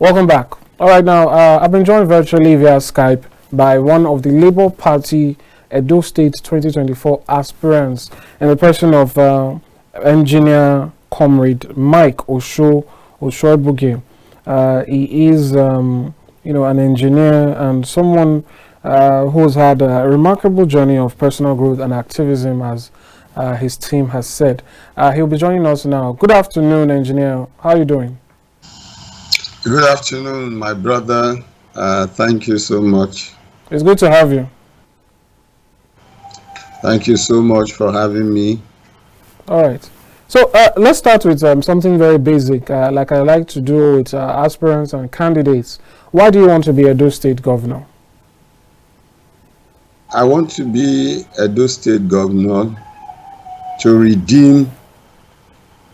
Welcome back. All right, now I've been joined virtually via Skype by one of the Labour Party Edo State 2024 aspirants in the person of engineer comrade Mike Osho Oshoibuge. He is, an engineer and someone who has had a remarkable journey of personal growth and activism, as his team has said. He'll be joining us now. Good afternoon, engineer. How are you doing? Good afternoon, my brother. Thank you so much. It's good to have you. Thank you so much for having me. All right. So let's start with something very basic, like I like to do with aspirants and candidates. Why do you want to be Edo State Governor? I want to be Edo State Governor to redeem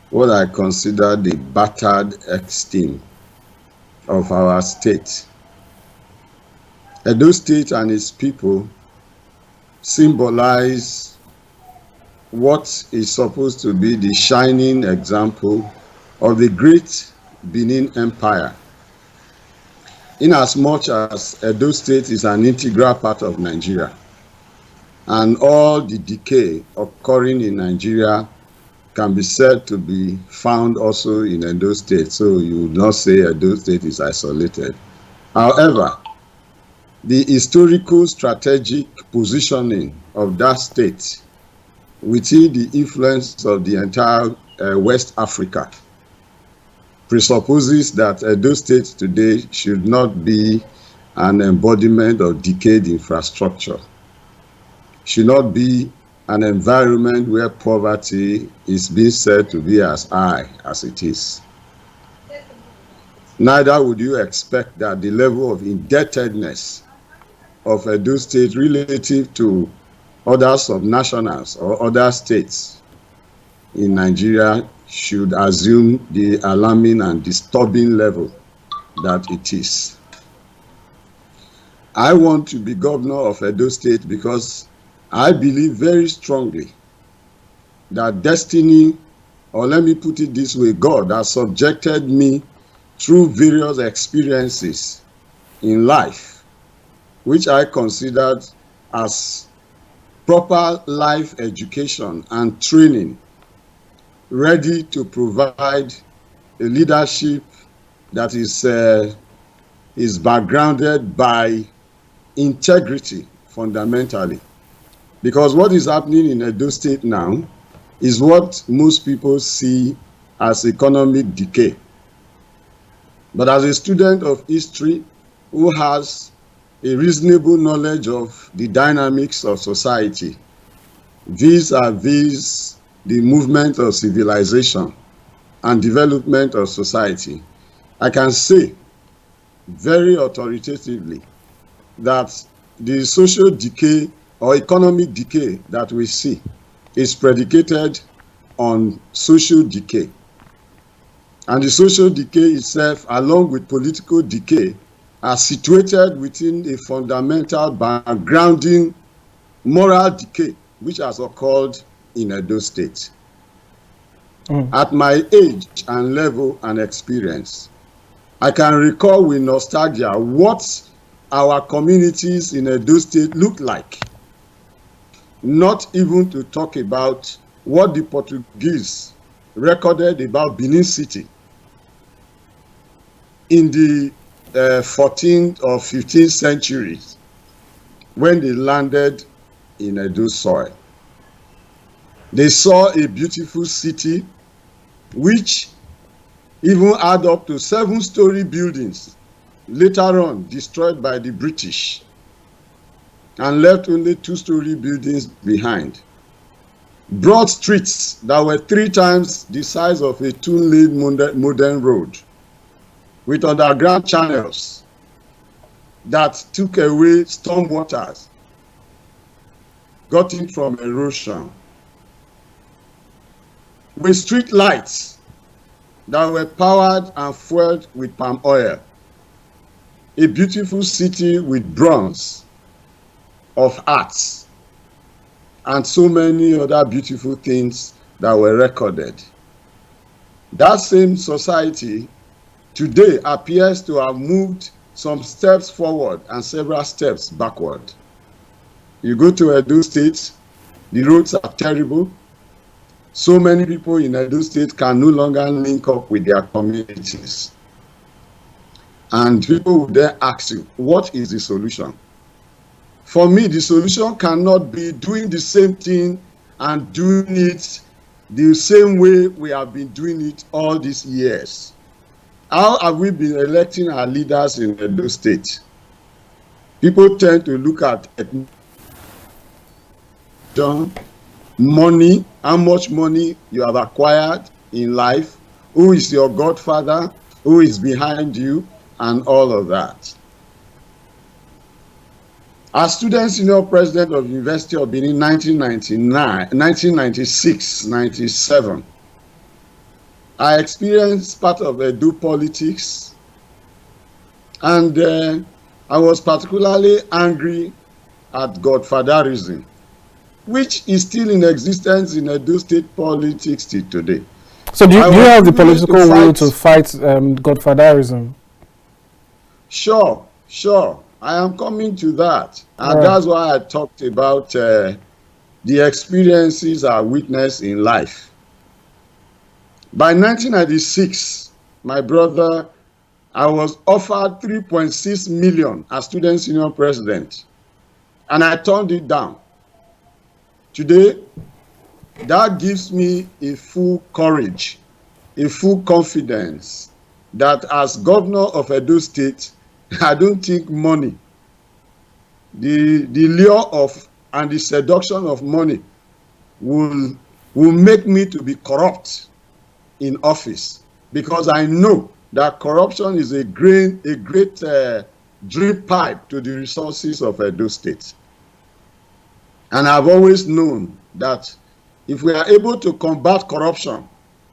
what I consider the battered esteem of our state. Edo State and its people symbolize what is supposed to be the shining example of the great Benin Empire. Inasmuch as Edo State is an integral part of Nigeria, and all the decay occurring in Nigeria can be said to be found also in Edo State, so you would not say Edo State is isolated. However, the historical strategic positioning of that state within the influence of the entire West Africa presupposes that Edo State today should not be an embodiment of decayed infrastructure, should not be an environment where poverty is being said to be as high as it is. Neither would you expect that the level of indebtedness of Edo State relative to other subnationals or other states in Nigeria should assume the alarming and disturbing level that it is. I want to be governor of Edo State because I believe very strongly that destiny, or let me put it this way, God has subjected me through various experiences in life, which I considered as proper life education and training, ready to provide a leadership that is backgrounded by integrity fundamentally. Because what is happening in Edo State now is what most people see as economic decay. But as a student of history who has a reasonable knowledge of the dynamics of society, vis-a-vis the movement of civilization and development of society, I can say very authoritatively that the social decay or economic decay that we see is predicated on social decay. And the social decay itself, along with political decay, are situated within a fundamental backgrounding moral decay, which has occurred in Edo State. At my age and level and experience, I can recall with nostalgia what our communities in Edo State look like. Not even to talk about what the Portuguese recorded about Benin City in the 14th or 15th centuries when they landed in Edo soil. They saw a beautiful city which even had up to 7-story buildings, later on destroyed by the British, and left only 2-story buildings behind. Broad streets that were 3 times the size of a 2-lane modern road, with underground channels that took away storm waters, got in from erosion, with street lights that were powered and fueled with palm oil. A beautiful city with bronze of arts and so many other beautiful things that were recorded. That same society today appears to have moved some steps forward and several steps backward. You go to Edo State, the roads are terrible. So many people in Edo State can no longer link up with their communities. And people will then ask you, what is the solution? For me, the solution cannot be doing the same thing and doing it the same way we have been doing it all these years. How have we been electing our leaders in Edo State? People tend to look at money, how much money you have acquired in life, who is your godfather, who is behind you, and all of that. As student senior president of University of Benin 1996, 97, I experienced part of Edo politics, and I was particularly angry at godfatherism, which is still in existence in Edo State politics till today. So do you have the political will to fight godfatherism? Sure. I am coming to that. And that's why I talked about the experiences I witnessed in life. By 1996, my brother, I was offered 3.6 million as student senior president, and I turned it down. Today, that gives me a full courage, a full confidence that as governor of Edo State, I don't think money, the lure of and the seduction of money will make me to be corrupt in office, because I know that corruption is a great drip pipe to the resources of Edo State. And I've always known that if we are able to combat corruption,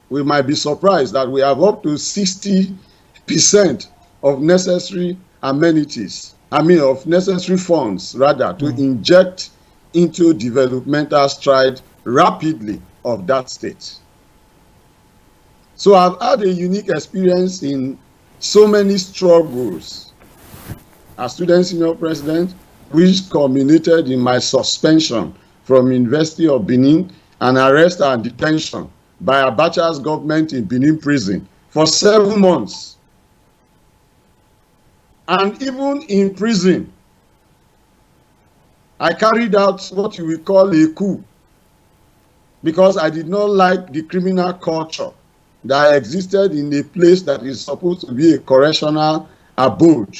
we might be surprised that we have up to 60% of necessary amenities, of necessary funds, rather, to inject into developmental stride rapidly of that state. So I've had a unique experience in so many struggles as student senior president, which culminated in my suspension from University of Benin and arrest and detention by Abacha's government in Benin prison for 7 months. And even in prison, I carried out what you will call a coup, because I did not like the criminal culture that existed in a place that is supposed to be a correctional abode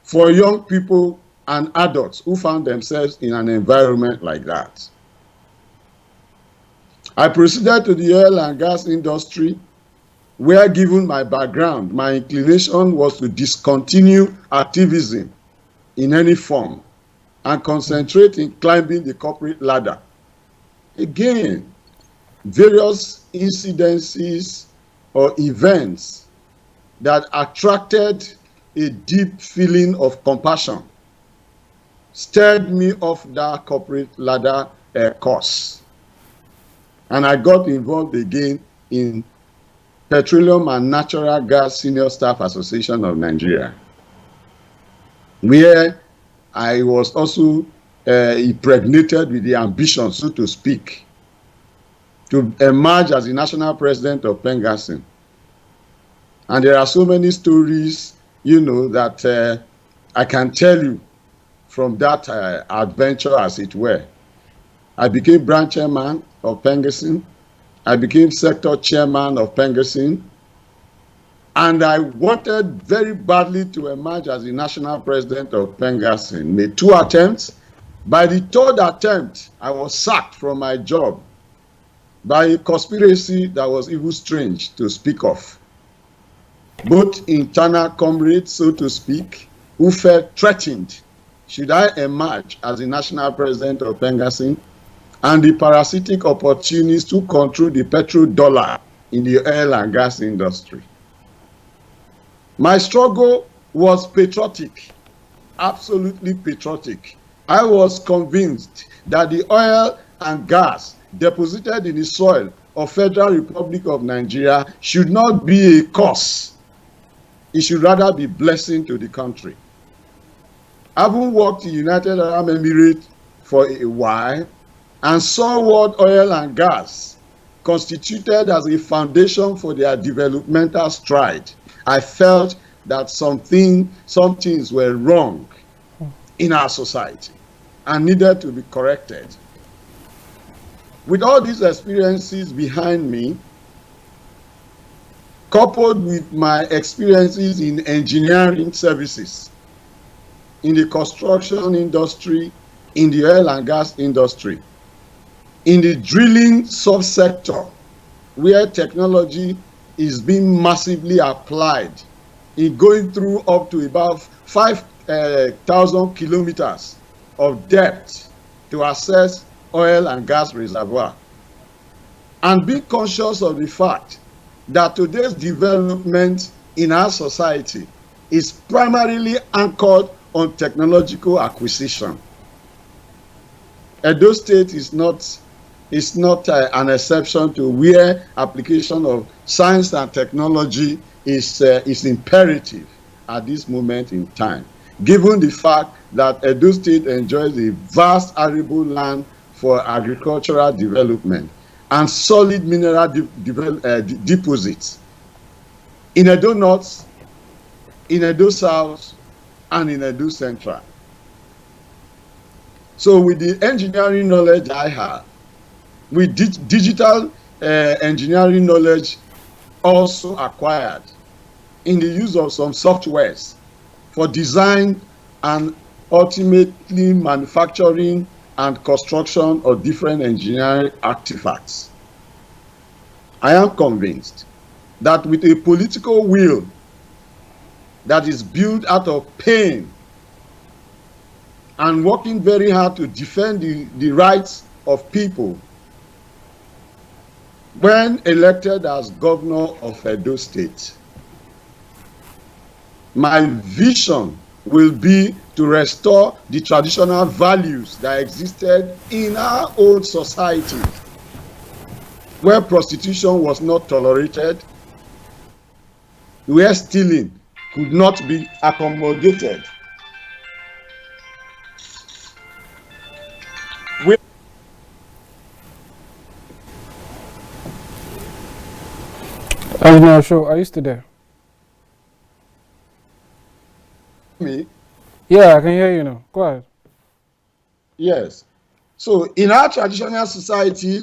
for young people and adults who found themselves in an environment like that. I proceeded to the oil and gas industry, where, given my background, my inclination was to discontinue activism in any form and concentrate in climbing the corporate ladder. Again, various incidences or events that attracted a deep feeling of compassion stirred me off that corporate ladder course. And I got involved again in Petroleum and Natural Gas Senior Staff Association of Nigeria, where I was also impregnated with the ambition, so to speak, to emerge as the national president of Pengasin. And there are so many stories, that I can tell you from that adventure, as it were. I became branch chairman of Pengasin. I became sector chairman of Pengasin, and I wanted very badly to emerge as the national president of Pengasin. Made 2 attempts. By the 3rd attempt, I was sacked from my job by a conspiracy that was even strange to speak of. Both internal comrades, so to speak, who felt threatened should I emerge as the national president of Pengasin, and the parasitic opportunities to control the petrodollar in the oil and gas industry. My struggle was patriotic, absolutely patriotic. I was convinced that the oil and gas deposited in the soil of Federal Republic of Nigeria should not be a curse. It should rather be a blessing to the country. Having worked in United Arab Emirates for a while and saw what oil and gas constituted as a foundation for their developmental stride, I felt that some things were wrong in our society and needed to be corrected. With all these experiences behind me, coupled with my experiences in engineering services, in the construction industry, in the oil and gas industry, in the drilling subsector, where technology is being massively applied, in going through up to about 5,000 kilometers of depth to access oil and gas reservoir, and being conscious of the fact that today's development in our society is primarily anchored on technological acquisition. Edo State is not an exception to where application of science and technology is imperative at this moment in time, given the fact that Edo State enjoys a vast arable land for agricultural development and solid mineral deposits in Edo North, in Edo South, and in Edo Central. So with the engineering knowledge I have, with digital engineering knowledge also acquired in the use of some softwares for design and ultimately manufacturing and construction of different engineering artifacts, I am convinced that with a political will that is built out of pain and working very hard to defend the rights of people, when elected as governor of Edo State, my vision will be to restore the traditional values that existed in our old society, where prostitution was not tolerated, where stealing could not be accommodated, Osho, are you still there? me. Yeah, I can hear you now. Go ahead. Yes. So in our traditional society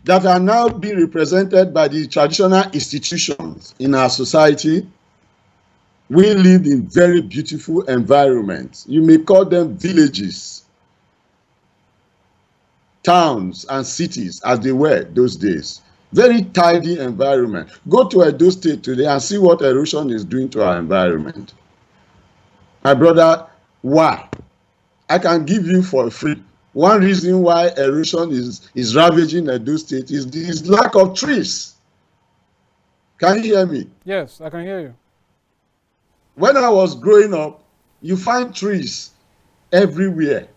that are now being represented by the traditional institutions in our society, we live in very beautiful environments. You may call them villages, towns, and cities as they were those days. Very tidy environment. Go to Edo State today and see what erosion is doing to our environment. My brother, why? I can give you for free. One reason why erosion is ravaging Edo State is this lack of trees. Can you hear me? Yes, I can hear you. When I was growing up, you find trees everywhere.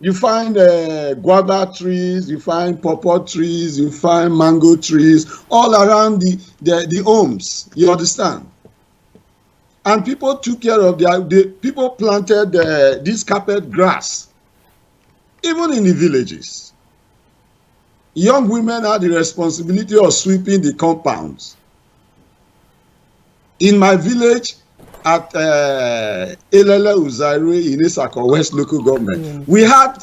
You find guava trees, you find pawpaw trees, you find mango trees all around the homes. You understand? And people took care of people planted this carpet grass, even in the villages. Young women had the responsibility of sweeping the compounds. In my village, at Elele Uzairwe in Isako West Local Government, we had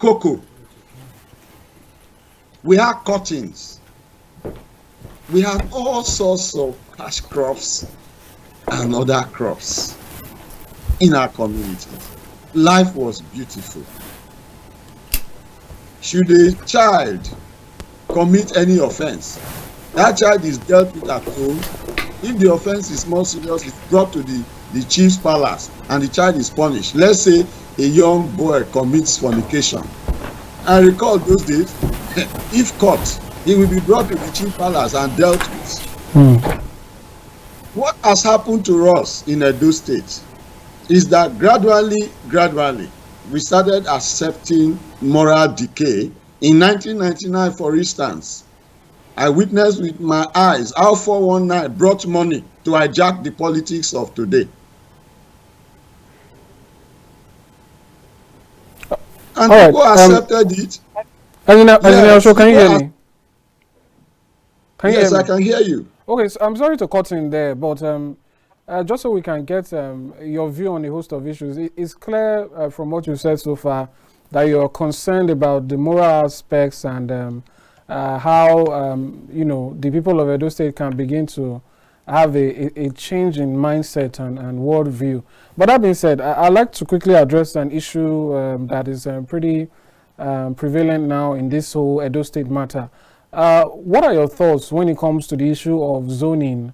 cocoa, we had cottons, we had all sorts of cash crops and other crops in our community. Life was beautiful. Should a child commit any offense, that child is dealt with at home. If the offense is more serious, it's brought to the chief's palace and the child is punished. Let's say a young boy commits fornication. I recall those days, if caught, he will be brought to the chief's palace and dealt with. What has happened to us in Edo State is that gradually, we started accepting moral decay. In 1999, for instance, I witnessed with my eyes how 419 brought money to hijack the politics of today. And All people right. accepted it. Engineer Yes, Osho, can you hear me? Can you hear yes, I me? can hear you. Okay, so I'm sorry to cut in there, but just so we can get your view on a host of issues, it's clear from what you said so far that you're concerned about the moral aspects and how the people of Edo State can begin to have a change in mindset and worldview. But that being said, I'd like to quickly address an issue that is pretty prevalent now in this whole Edo State matter. What are your thoughts when it comes to the issue of zoning?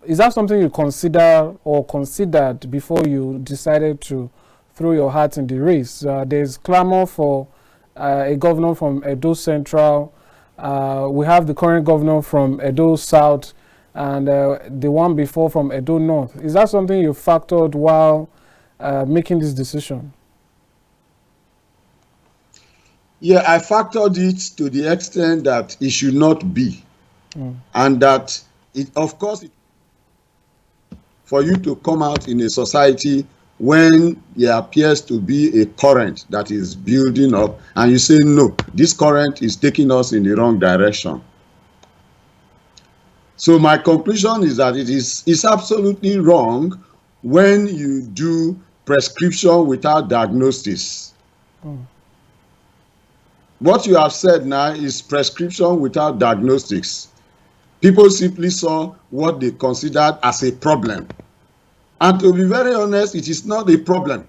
Is that something you consider or considered before you decided to throw your hat in the race? There's clamor for a governor from Edo Central. We have the current governor from Edo South and the one before from Edo North. Is that something you factored while making this decision? Yeah, I factored it to the extent that it should not be. And that, of course, for you to come out in a society when there appears to be a current that is building up and you say, no, this current is taking us in the wrong direction. So my conclusion is that it's absolutely wrong when you do prescription without diagnosis. What you have said now is prescription without diagnostics. People simply saw what they considered as a problem. And to be very honest, it is not a problem.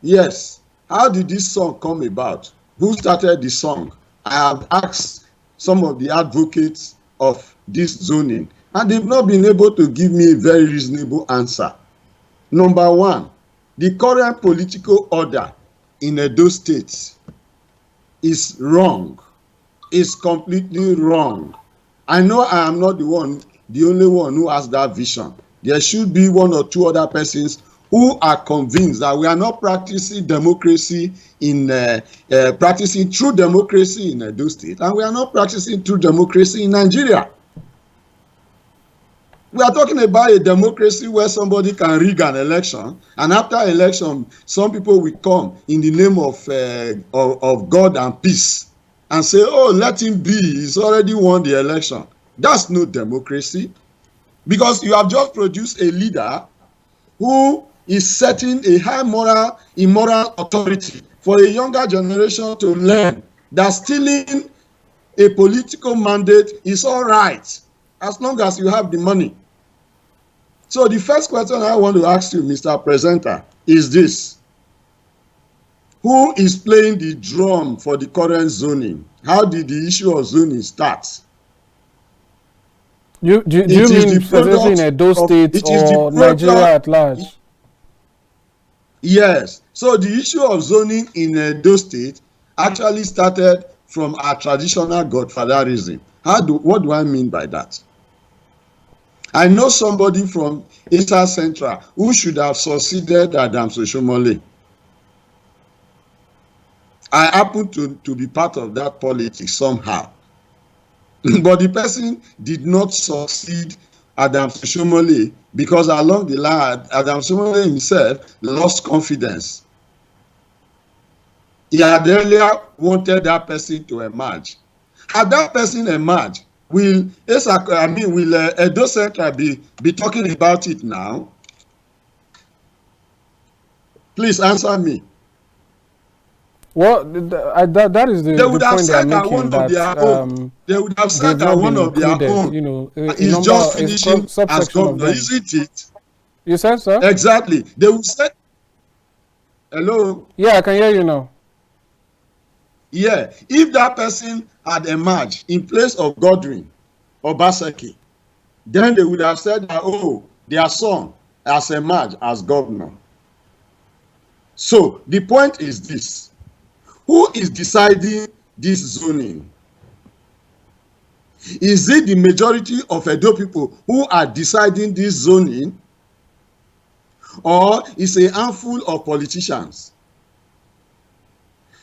Yes, how did this song come about? Who started the song? I have asked some of the advocates of this zoning, and they've not been able to give me a very reasonable answer. Number one, the current political order in Edo State is wrong. It's completely wrong. I know I am not the only one who has that vision. There should be one or two other persons who are convinced that we are not practicing democracy practicing true democracy in Edo State, and we are not practicing true democracy in Nigeria. We are talking about a democracy where somebody can rig an election, and after election, some people will come in the name of God and peace and say, oh, let him be, he's already won the election. That's no democracy, because you have just produced a leader who is setting a high immoral authority for a younger generation to learn that stealing a political mandate is all right as long as you have the money. So the first question I want to ask you, Mr. Presenter, is this. Who is playing the drum for the current zoning? How did the issue of zoning start? Do you mean specifically in Edo State or Nigeria at large? Yes. So the issue of zoning in Edo State actually started from our traditional godfatherism. What do I mean by that? I know somebody from Eastern Central who should have succeeded Adams Oshomole. I happen to be part of that politics somehow. But the person did not succeed Adams Oshomole because along the line, Adams Oshomole himself lost confidence. He had earlier wanted that person to emerge. Had that person emerged, will Edo Central be talking about it now? Please answer me. Well, that is the point they are making. They would have said that one of their own, is just finishing as governor, isn't it? You said, sir? Exactly. They would say, hello? Yeah, I can hear you now. Yeah, if that person had emerged in place of Godwin or Obaseki, then they would have said that, oh, their son has emerged as governor. So the point is this. Who is deciding this zoning? Is it the majority of Edo people who are deciding this zoning? or it's a handful of politicians.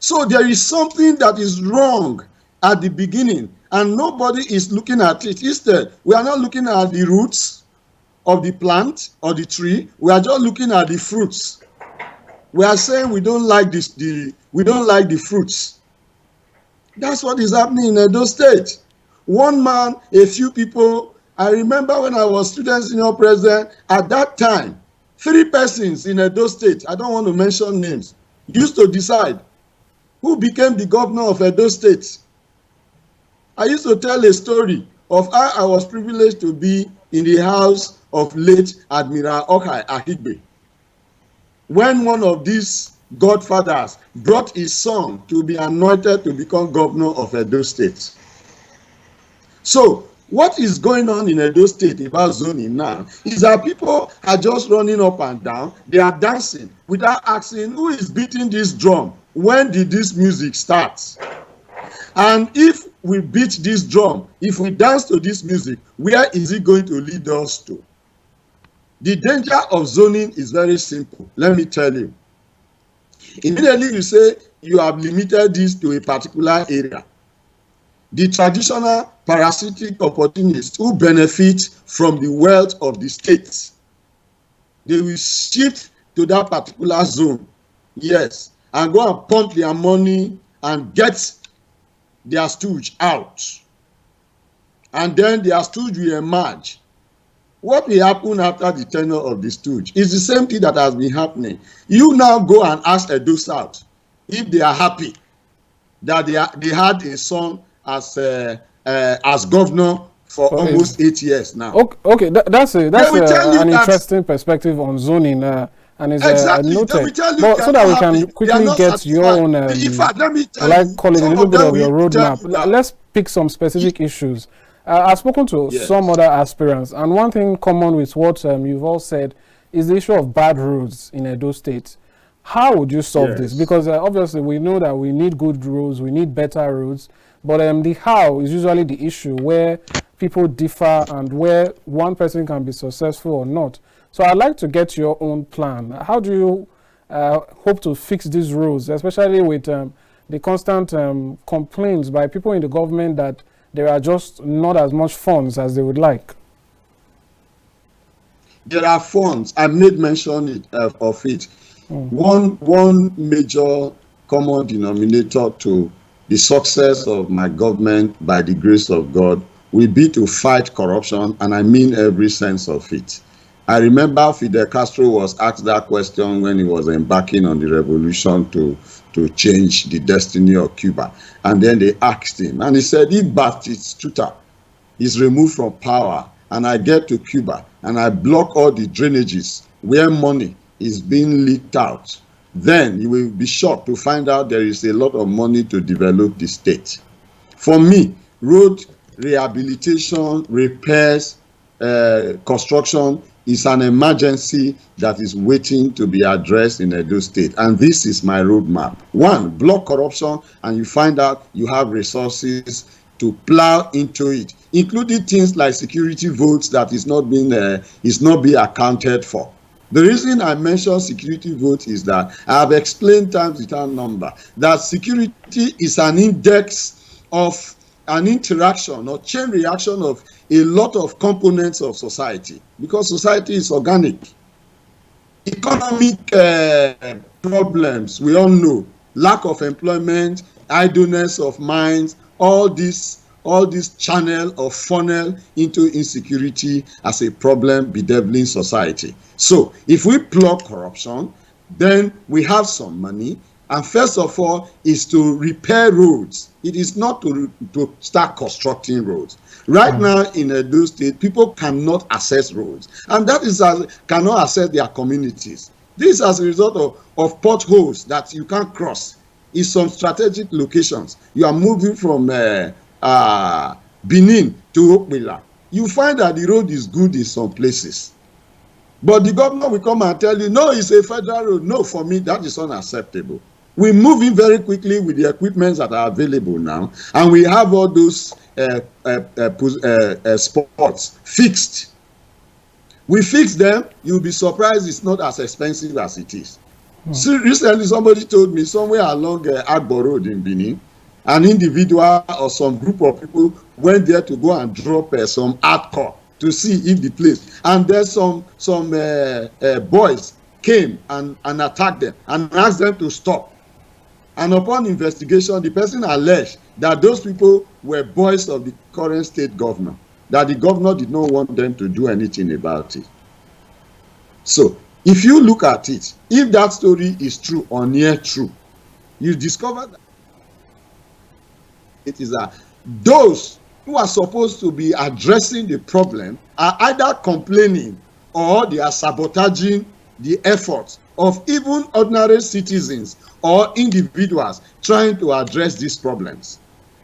So there is something that is wrong at the beginning, and nobody is looking at it. Instead, we are not looking at the roots of the plant or the tree. We are just looking at the fruits. We are saying we don't like this, we don't like the fruits. That's what is happening in Edo State. One man, a few people. I remember when I was student senior president, at that time, 3 persons in Edo State, I don't want to mention names, used to decide who became the governor of Edo State. I used to tell a story of how I was privileged to be in the house of late Admiral Okai Ahigbe, when one of these godfathers brought his son to be anointed to become governor of Edo State. So what is going on in Edo State about zoning now is that people are just running up and down. They are dancing without asking who is beating this drum. When did this music start? And if we beat this drum, if we dance to this music, where is it going to lead us to? The danger of zoning is very simple. Let me tell you. Immediately you say you have limited this to a particular area. The traditional parasitic opportunists who benefit from the wealth of the states, they will shift to that particular zone, yes, and go and pump their money and get their stooge out. And then their stooge will emerge. What will happen after the tenure of the stooge is the same thing that has been happening. You now go and ask Edo South if they are happy that they had a son as governor for almost 8 years now. Okay, that's an interesting perspective on zoning, and it's exactly. noted. But so that we can quickly get your own, like call it a little bit of your roadmap. Let's pick some specific issues. I've spoken to some other aspirants, and one thing common with what you've all said is the issue of bad roads in Edo State. How would you solve this? Because obviously we know that we need good roads, we need better roads, but the how is usually the issue where people differ and where one person can be successful or not. So I'd like to get your own plan. How do you hope to fix these roads, especially with the constant complaints by people in the government that there are just not as much funds as they would like? There are funds. I made mention of it. One major common denominator to the success of my government, by the grace of God, will be to fight corruption, and I mean every sense of it. I remember Fidel Castro was asked that question when he was embarking on the revolution to change the destiny of Cuba. And then they asked him, and he said, if Batistuta is removed from power and I get to Cuba and I block all the drainages where money is being leaked out, then you will be shocked to find out there is a lot of money to develop the state. For me, road rehabilitation, repairs, construction is an emergency that is waiting to be addressed in Edo State. And this is my roadmap. 1, block corruption, and you find out you have resources to plow into it, including things like security votes that is not being accounted for. The reason I mention security votes is that I have explained times without number that security is an index of an interaction or chain reaction of a lot of components of society, because society is organic. Economic problems, we all know, lack of employment, idleness of minds, all this channel or funnel into insecurity as a problem bedeviling society. So if we plug corruption, then we have some money. And first of all is to repair roads. It is not to start constructing roads. Right now in Edo State, people cannot access roads. And that is cannot access their communities. This is as a result of potholes that you can't cross in some strategic locations. You are moving from Benin to Okbila. You find that the road is good in some places. But the governor will come and tell you, no, it's a federal road. No, for me, that is unacceptable. We move in very quickly with the equipments that are available now, and we have all those spots fixed. We fix them, you'll be surprised it's not as expensive as it is. So recently, somebody told me somewhere along Agbo Road in Benin, an individual or some group of people went there to go and drop some hardcore to see if the place, and there's some boys came and attacked them and asked them to stop. And upon investigation, the person alleged that those people were boys of the current state governor, that the governor did not want them to do anything about it. So if you look at it, if that story is true or near true, you discover that it is that those who are supposed to be addressing the problem are either complaining or they are sabotaging the efforts of even ordinary citizens or individuals trying to address these problems.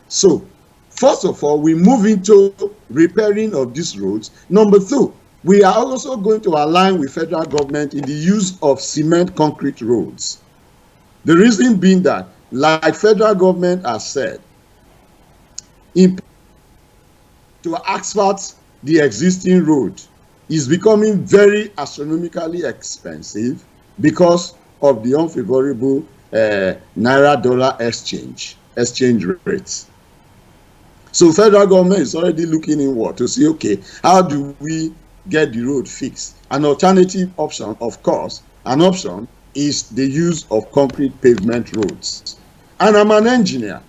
So, first of all, we move into repairing of these roads. Number two, we are also going to align with federal government in the use of cement concrete roads. The reason being that, like federal government has said, to asphalt the existing road is becoming very astronomically expensive because of the unfavorable naira-dollar exchange rates. So federal government is already looking inward to see, okay, how do we get the road fixed? An alternative option, of course, an option is the use of concrete pavement roads. And I'm an engineer.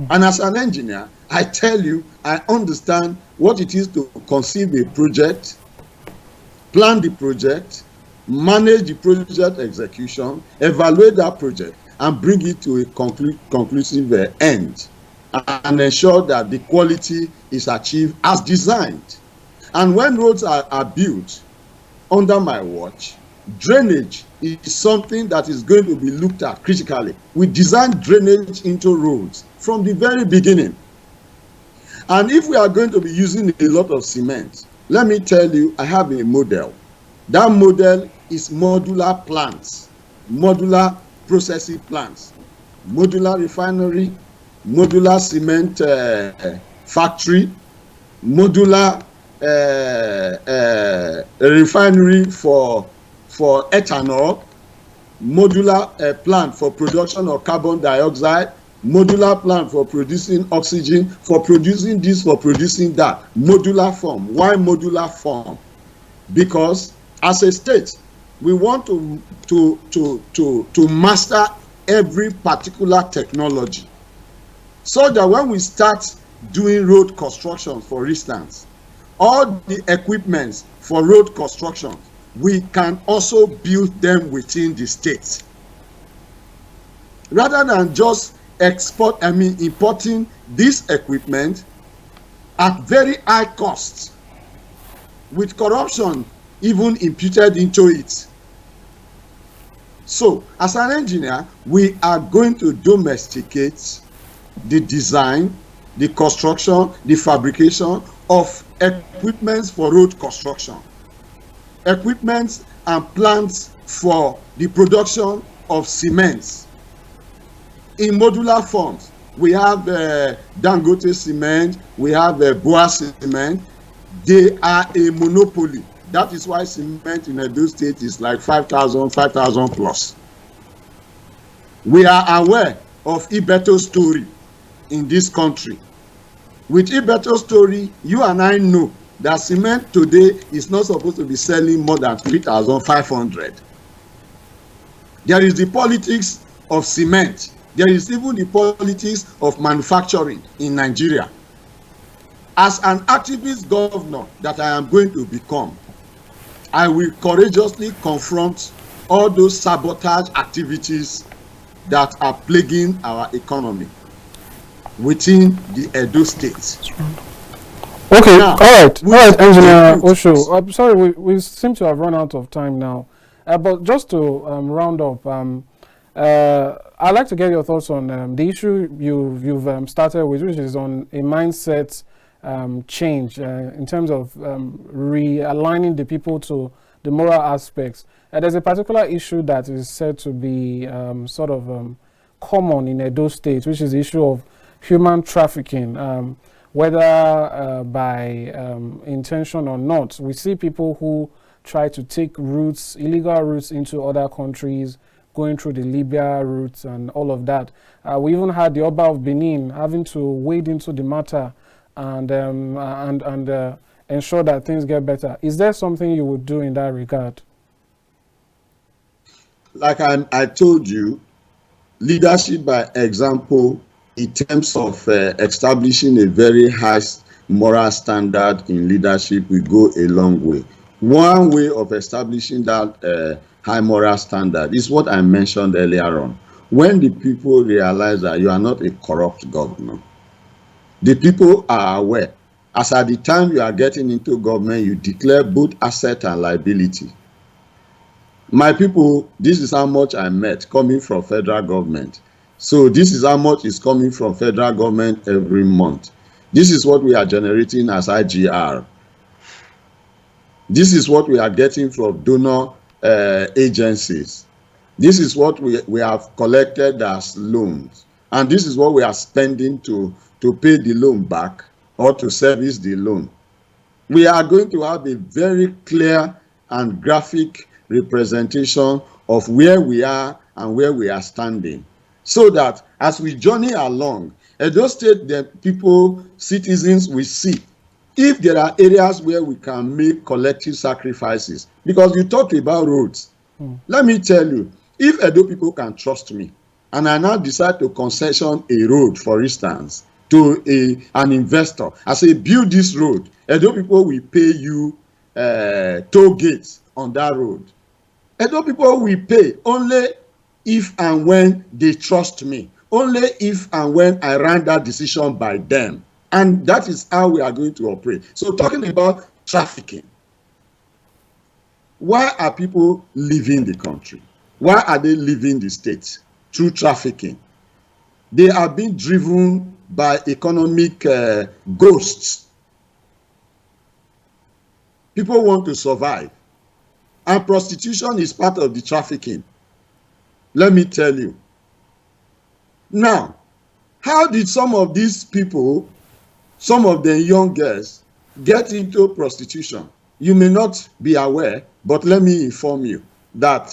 And as an engineer, I tell you, I understand what it is to conceive a project, plan the project, manage the project execution, evaluate that project, and bring it to a conclusive end, and ensure that the quality is achieved as designed. And when roads are built under my watch, drainage is something that is going to be looked at critically. We design drainage into roads from the very beginning. And if we are going to be using a lot of cement, let me tell you, I have a model. That model is modular plants, modular processing plants, modular refinery, modular cement factory, modular refinery for ethanol, modular plant for production of carbon dioxide, modular plant for producing oxygen, for producing this, for producing that. Modular form. Why modular form? Because as a state, we want to master every particular technology, so that when we start doing road construction, for instance, all the equipments for road construction, we can also build them within the state, rather than just importing this equipment at very high costs, with corruption even imputed into it. So, as an engineer, we are going to domesticate the design, the construction, the fabrication of equipments for road construction, equipments and plants for the production of cements in modular forms. We have Dangote cement, we have Boa cement. They are a monopoly. That is why cement in Edo State is like 5,000 plus. We are aware of Ibeto's story in this country. With Ibeto's story, you and I know that cement today is not supposed to be selling more than 3,500. There is the politics of cement. There is even the politics of manufacturing in Nigeria. As an activist governor that I am going to become, I will courageously confront all those sabotage activities that are plaguing our economy within the Edo State. Okay, now, all right, Engineer Osho. I'm sorry, we seem to have run out of time now. But just to round up, I'd like to get your thoughts on the issue you've started with, which is on a mindset change in terms of realigning the people to the moral aspects. There's a particular issue that is said to be common in Edo State, which is the issue of human trafficking, whether by intention or not. We see people who try to take routes, illegal routes into other countries, going through the Libya routes and all of that. We even had the Oba of Benin having to wade into the matter and ensure that things get better. Is there something you would do in that regard? Like I told you, leadership by example in terms of establishing a very high moral standard in leadership will go a long way. One way of establishing that high moral standard is what I mentioned earlier on. When the people realize that you are not a corrupt governor, the people are aware. As at the time you are getting into government, you declare both asset and liability. My people, this is how much I met coming from federal government. So this is how much is coming from federal government every month. This is what we are generating as IGR. This is what we are getting from donor agencies. This is what we have collected as loans. And this is what we are spending to pay the loan back or to service the loan. We are going to have a very clear and graphic representation of where we are and where we are standing, so that as we journey along, Edo State, the people, citizens will see if there are areas where we can make collective sacrifices. Because you talked about roads. Let me tell you, if Edo people can trust me, and I now decide to concession a road, for instance, to an investor, I say, build this road, Edo people will pay you toll gates on that road. Edo people will pay only if and when they trust me, only if and when I ran that decision by them. And that is how we are going to operate. So talking about trafficking, why are people leaving the country? Why are they leaving the state? Through trafficking. They are being driven by economic ghosts. People want to survive. And prostitution is part of the trafficking. Let me tell you. Now, how did some of these people, some of the young girls, get into prostitution? You may not be aware, but let me inform you that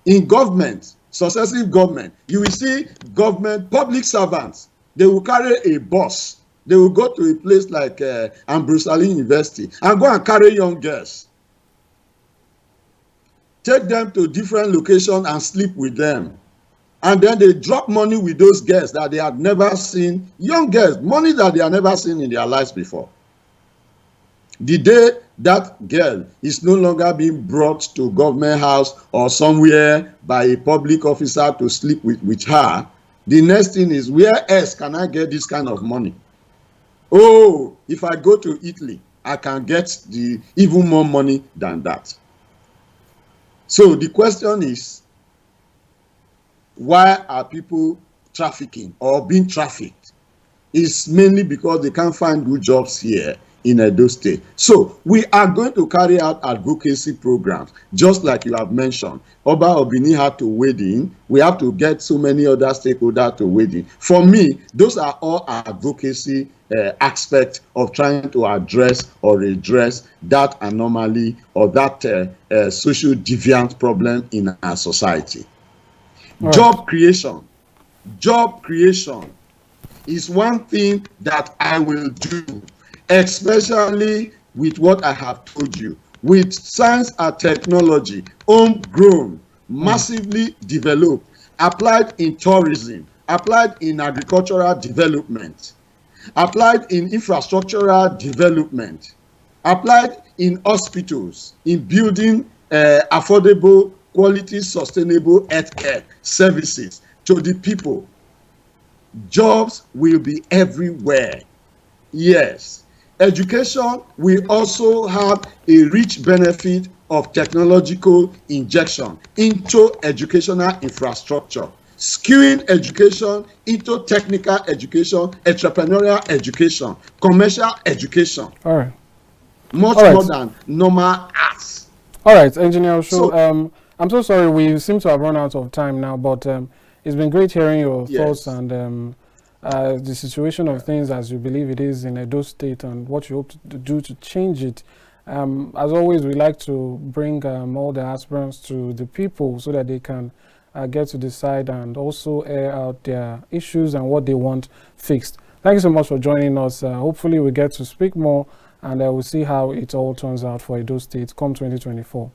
in government, successive government, you will see government, public servants, they will carry a bus. They will go to a place like Ambrosali University and go and carry young girls. Take them to different locations and sleep with them. And then they drop money with those girls that they had never seen, young girls, money that they have never seen in their lives before. The day that girl is no longer being brought to government house or somewhere by a public officer to sleep with her, the next thing is, where else can I get this kind of money? Oh, if I go to Italy, I can get even more money than that. So the question is, why are people trafficking or being trafficked? It's mainly because they can't find good jobs here in Edo State. So we are going to carry out advocacy programs, just like you have mentioned. Oba Obini had to wade in. We have to get so many other stakeholders to wade in. For me, those are all advocacy aspects of trying to address or redress that anomaly or that social deviant problem in our society. Right. Job creation is one thing that I will do, especially with what I have told you, with science and technology, homegrown, massively developed, applied in tourism, applied in agricultural development, applied in infrastructural development, applied in hospitals, in building affordable, quality, sustainable healthcare services to the people. Jobs will be everywhere. Yes. Education will also have a rich benefit of technological injection into educational infrastructure, skewing education into technical education, entrepreneurial education, commercial education. All right. Much more than normal arts. All right, Engineer Osho, I'm so sorry, we seem to have run out of time now, but it's been great hearing your thoughts and the situation of things as you believe it is in Edo State and what you hope to do to change it. As always, we like to bring all the aspirants to the people so that they can get to decide and also air out their issues and what they want fixed. Thank you so much for joining us. Hopefully we get to speak more, and we'll see how it all turns out for Edo State come 2024.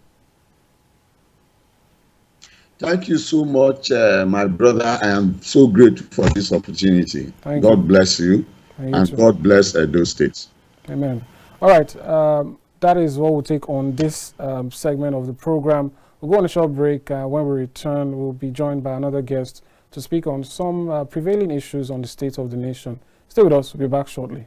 Thank you so much, my brother. I am so grateful for this opportunity. God bless you, and God bless Edo State. Amen. All right, that is what we'll take on this segment of the program. We'll go on a short break. When we return, we'll be joined by another guest to speak on some prevailing issues on the state of the nation. Stay with us. We'll be back shortly.